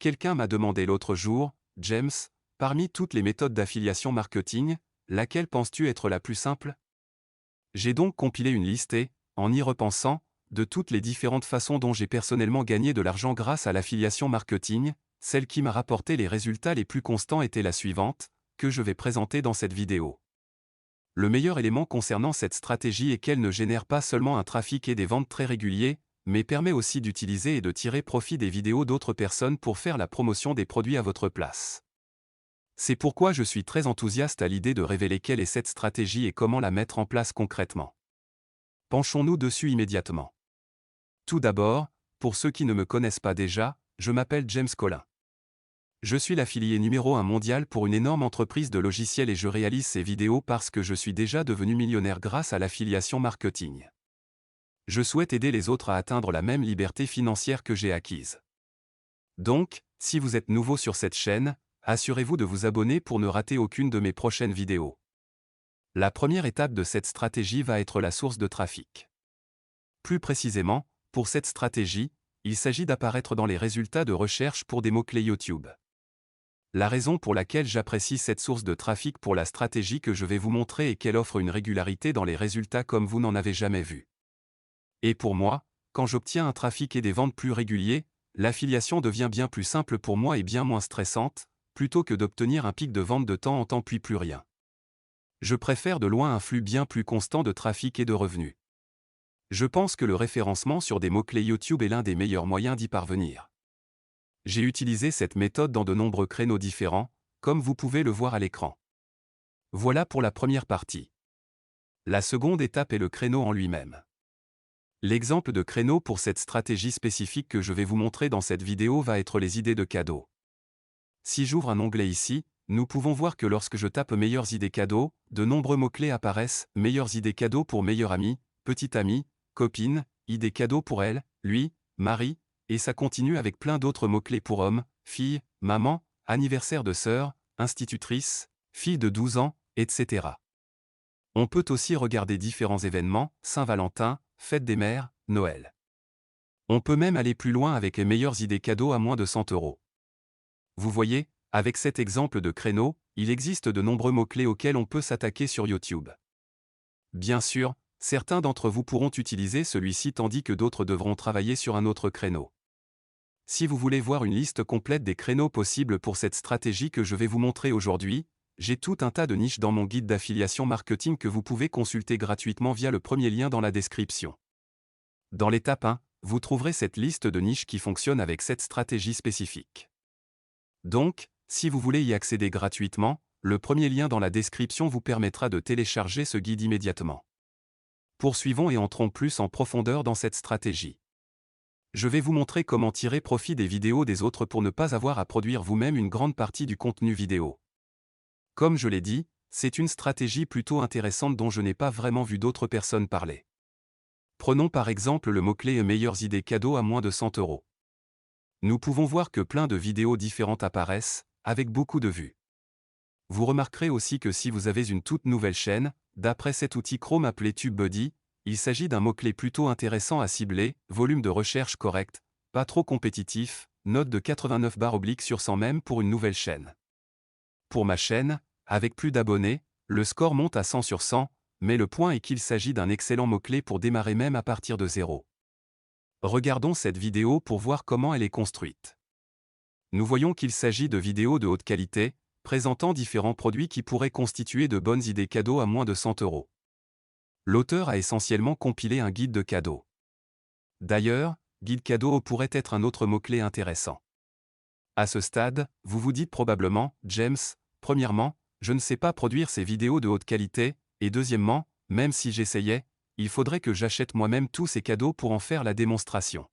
Quelqu'un m'a demandé l'autre jour, James, parmi toutes les méthodes d'affiliation marketing, laquelle penses-tu être la plus simple? J'ai donc compilé une liste et, en y repensant, de toutes les différentes façons dont j'ai personnellement gagné de l'argent grâce à l'affiliation marketing, celle qui m'a rapporté les résultats les plus constants était la suivante, que je vais présenter dans cette vidéo. Le meilleur élément concernant cette stratégie est qu'elle ne génère pas seulement un trafic et des ventes très réguliers, mais permet aussi d'utiliser et de tirer profit des vidéos d'autres personnes pour faire la promotion des produits à votre place. C'est pourquoi je suis très enthousiaste à l'idée de révéler quelle est cette stratégie et comment la mettre en place concrètement. Penchons-nous dessus immédiatement. Tout d'abord, pour ceux qui ne me connaissent pas déjà, je m'appelle James Collin. Je suis l'affilié numéro 1 mondial pour une énorme entreprise de logiciels et je réalise ces vidéos parce que je suis déjà devenu millionnaire grâce à l'affiliation marketing. Je souhaite aider les autres à atteindre la même liberté financière que j'ai acquise. Donc, si vous êtes nouveau sur cette chaîne, assurez-vous de vous abonner pour ne rater aucune de mes prochaines vidéos. La première étape de cette stratégie va être la source de trafic. Plus précisément, pour cette stratégie, il s'agit d'apparaître dans les résultats de recherche pour des mots-clés YouTube. La raison pour laquelle j'apprécie cette source de trafic pour la stratégie que je vais vous montrer est qu'elle offre une régularité dans les résultats comme vous n'en avez jamais vu. Et pour moi, quand j'obtiens un trafic et des ventes plus réguliers, l'affiliation devient bien plus simple pour moi et bien moins stressante, plutôt que d'obtenir un pic de vente de temps en temps puis plus rien. Je préfère de loin un flux bien plus constant de trafic et de revenus. Je pense que le référencement sur des mots-clés YouTube est l'un des meilleurs moyens d'y parvenir. J'ai utilisé cette méthode dans de nombreux créneaux différents, comme vous pouvez le voir à l'écran. Voilà pour la première partie. La seconde étape est le créneau en lui-même. L'exemple de créneau pour cette stratégie spécifique que je vais vous montrer dans cette vidéo va être les idées de cadeaux. Si j'ouvre un onglet ici, nous pouvons voir que lorsque je tape meilleures idées cadeaux, de nombreux mots-clés apparaissent, meilleures idées cadeaux pour meilleur ami, petite amie, copine, idées cadeaux pour elle, lui, mari, et ça continue avec plein d'autres mots-clés pour homme, fille, maman, anniversaire de sœur, institutrice, fille de 12 ans, etc. On peut aussi regarder différents événements, Saint-Valentin, fête des mères, Noël. On peut même aller plus loin avec les meilleures idées cadeaux à moins de 100 €. Vous voyez, avec cet exemple de créneau, il existe de nombreux mots-clés auxquels on peut s'attaquer sur YouTube. Bien sûr, certains d'entre vous pourront utiliser celui-ci tandis que d'autres devront travailler sur un autre créneau. Si vous voulez voir une liste complète des créneaux possibles pour cette stratégie que je vais vous montrer aujourd'hui, j'ai tout un tas de niches dans mon guide d'affiliation marketing que vous pouvez consulter gratuitement via le premier lien dans la description. Dans l'étape 1, vous trouverez cette liste de niches qui fonctionne avec cette stratégie spécifique. Donc, si vous voulez y accéder gratuitement, le premier lien dans la description vous permettra de télécharger ce guide immédiatement. Poursuivons et entrons plus en profondeur dans cette stratégie. Je vais vous montrer comment tirer profit des vidéos des autres pour ne pas avoir à produire vous-même une grande partie du contenu vidéo. Comme je l'ai dit, c'est une stratégie plutôt intéressante dont je n'ai pas vraiment vu d'autres personnes parler. Prenons par exemple le mot-clé « meilleures idées cadeaux à moins de 100 €. Nous pouvons voir que plein de vidéos différentes apparaissent, avec beaucoup de vues. Vous remarquerez aussi que si vous avez une toute nouvelle chaîne, d'après cet outil Chrome appelé TubeBuddy, il s'agit d'un mot-clé plutôt intéressant à cibler, volume de recherche correct, pas trop compétitif, note de 89/100 même pour une nouvelle chaîne. Pour ma chaîne, avec plus d'abonnés, le score monte à 100 sur 100, mais le point est qu'il s'agit d'un excellent mot-clé pour démarrer même à partir de 0. Regardons cette vidéo pour voir comment elle est construite. Nous voyons qu'il s'agit de vidéos de haute qualité, présentant différents produits qui pourraient constituer de bonnes idées cadeaux à moins de 100 €. L'auteur a essentiellement compilé un guide de cadeaux. D'ailleurs, guide cadeau pourrait être un autre mot-clé intéressant. À ce stade, vous vous dites probablement, James, premièrement, je ne sais pas produire ces vidéos de haute qualité, et deuxièmement, même si j'essayais, il faudrait que j'achète moi-même tous ces cadeaux pour en faire la démonstration.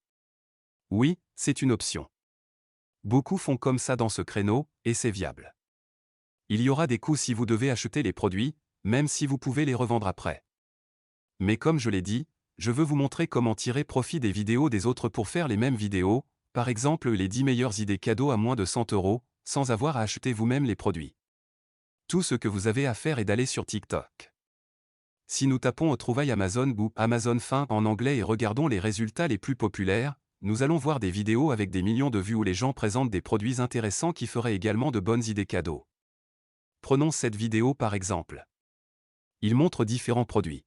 Oui, c'est une option. Beaucoup font comme ça dans ce créneau, et c'est viable. Il y aura des coûts si vous devez acheter les produits, même si vous pouvez les revendre après. Mais comme je l'ai dit, je veux vous montrer comment tirer profit des vidéos des autres pour faire les mêmes vidéos, par exemple les 10 meilleures idées cadeaux à moins de 100 €, sans avoir à acheter vous-même les produits. Tout ce que vous avez à faire est d'aller sur TikTok. Si nous tapons au trouvaille Amazon ou Amazon Fin en anglais et regardons les résultats les plus populaires, nous allons voir des vidéos avec des millions de vues où les gens présentent des produits intéressants qui feraient également de bonnes idées cadeaux. Prenons cette vidéo par exemple. Il montre différents produits.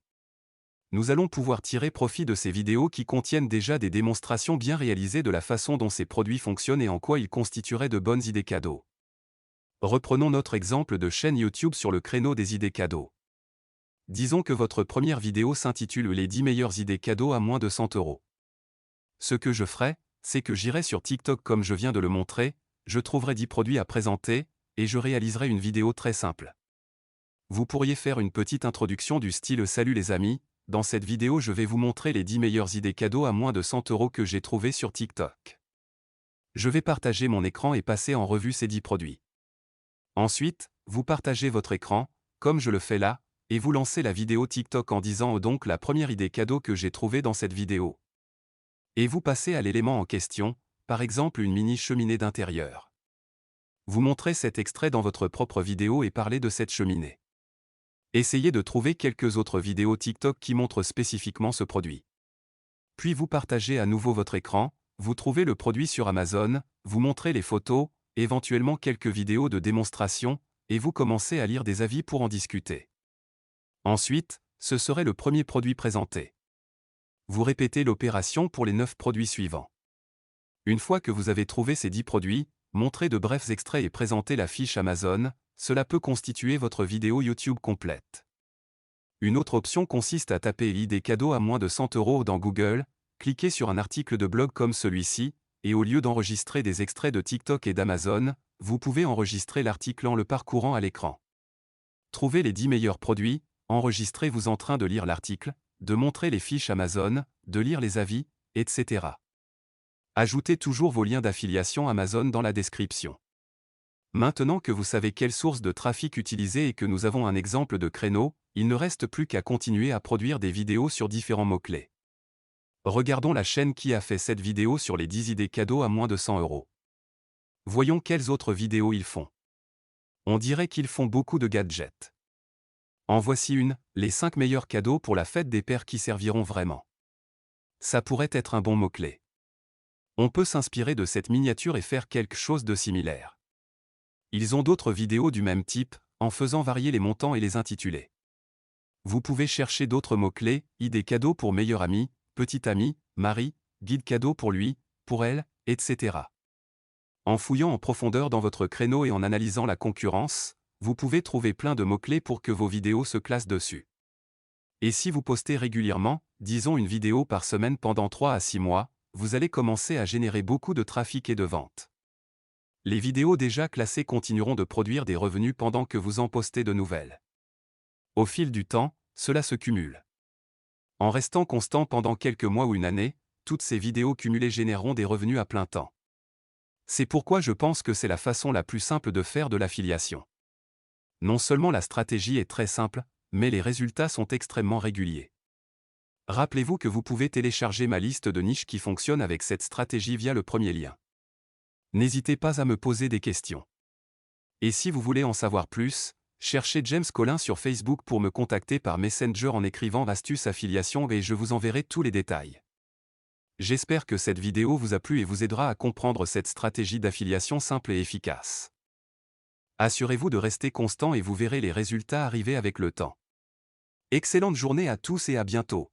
Nous allons pouvoir tirer profit de ces vidéos qui contiennent déjà des démonstrations bien réalisées de la façon dont ces produits fonctionnent et en quoi ils constitueraient de bonnes idées cadeaux. Reprenons notre exemple de chaîne YouTube sur le créneau des idées cadeaux. Disons que votre première vidéo s'intitule Les 10 meilleures idées cadeaux à moins de 100 €. Ce que je ferai, c'est que j'irai sur TikTok comme je viens de le montrer, je trouverai 10 produits à présenter, et je réaliserai une vidéo très simple. Vous pourriez faire une petite introduction du style « Salut les amis, dans cette vidéo je vais vous montrer les 10 meilleures idées cadeaux à moins de 100 € que j'ai trouvées sur TikTok. Je vais partager mon écran et passer en revue ces 10 produits. Ensuite, vous partagez votre écran, comme je le fais là, et vous lancez la vidéo TikTok en disant donc la première idée cadeau que j'ai trouvée dans cette vidéo. Et vous passez à l'élément en question, par exemple une mini cheminée d'intérieur. Vous montrez cet extrait dans votre propre vidéo et parlez de cette cheminée. Essayez de trouver quelques autres vidéos TikTok qui montrent spécifiquement ce produit. Puis vous partagez à nouveau votre écran, vous trouvez le produit sur Amazon, vous montrez les photos, éventuellement quelques vidéos de démonstration, et vous commencez à lire des avis pour en discuter. Ensuite, ce serait le premier produit présenté. Vous répétez l'opération pour les 9 produits suivants. Une fois que vous avez trouvé ces 10 produits, montrez de brefs extraits et présentez la fiche Amazon, cela peut constituer votre vidéo YouTube complète. Une autre option consiste à taper l'idée cadeau à moins de 100 € dans Google, cliquez sur un article de blog comme celui-ci, et au lieu d'enregistrer des extraits de TikTok et d'Amazon, vous pouvez enregistrer l'article en le parcourant à l'écran. Trouvez les 10 meilleurs produits, enregistrez-vous en train de lire l'article, de montrer les fiches Amazon, de lire les avis, etc. Ajoutez toujours vos liens d'affiliation Amazon dans la description. Maintenant que vous savez quelle source de trafic utiliser et que nous avons un exemple de créneau, il ne reste plus qu'à continuer à produire des vidéos sur différents mots-clés. Regardons la chaîne qui a fait cette vidéo sur les 10 idées cadeaux à moins de 100 €. Voyons quelles autres vidéos ils font. On dirait qu'ils font beaucoup de gadgets. En voici une, les 5 meilleurs cadeaux pour la fête des pères qui serviront vraiment. Ça pourrait être un bon mot-clé. On peut s'inspirer de cette miniature et faire quelque chose de similaire. Ils ont d'autres vidéos du même type, en faisant varier les montants et les intitulés. Vous pouvez chercher d'autres mots-clés, idées cadeaux pour meilleur ami, petit ami, mari, guide cadeau pour lui, pour elle, etc. En fouillant en profondeur dans votre créneau et en analysant la concurrence, vous pouvez trouver plein de mots-clés pour que vos vidéos se classent dessus. Et si vous postez régulièrement, disons une vidéo par semaine pendant 3 à 6 mois, vous allez commencer à générer beaucoup de trafic et de ventes. Les vidéos déjà classées continueront de produire des revenus pendant que vous en postez de nouvelles. Au fil du temps, cela se cumule. En restant constant pendant quelques mois ou une année, toutes ces vidéos cumulées généreront des revenus à plein temps. C'est pourquoi je pense que c'est la façon la plus simple de faire de l'affiliation. Non seulement la stratégie est très simple, mais les résultats sont extrêmement réguliers. Rappelez-vous que vous pouvez télécharger ma liste de niches qui fonctionne avec cette stratégie via le premier lien. N'hésitez pas à me poser des questions. Et si vous voulez en savoir plus, cherchez James Collin sur Facebook pour me contacter par Messenger en écrivant astuce affiliation et je vous enverrai tous les détails. J'espère que cette vidéo vous a plu et vous aidera à comprendre cette stratégie d'affiliation simple et efficace. Assurez-vous de rester constant et vous verrez les résultats arriver avec le temps. Excellente journée à tous et à bientôt.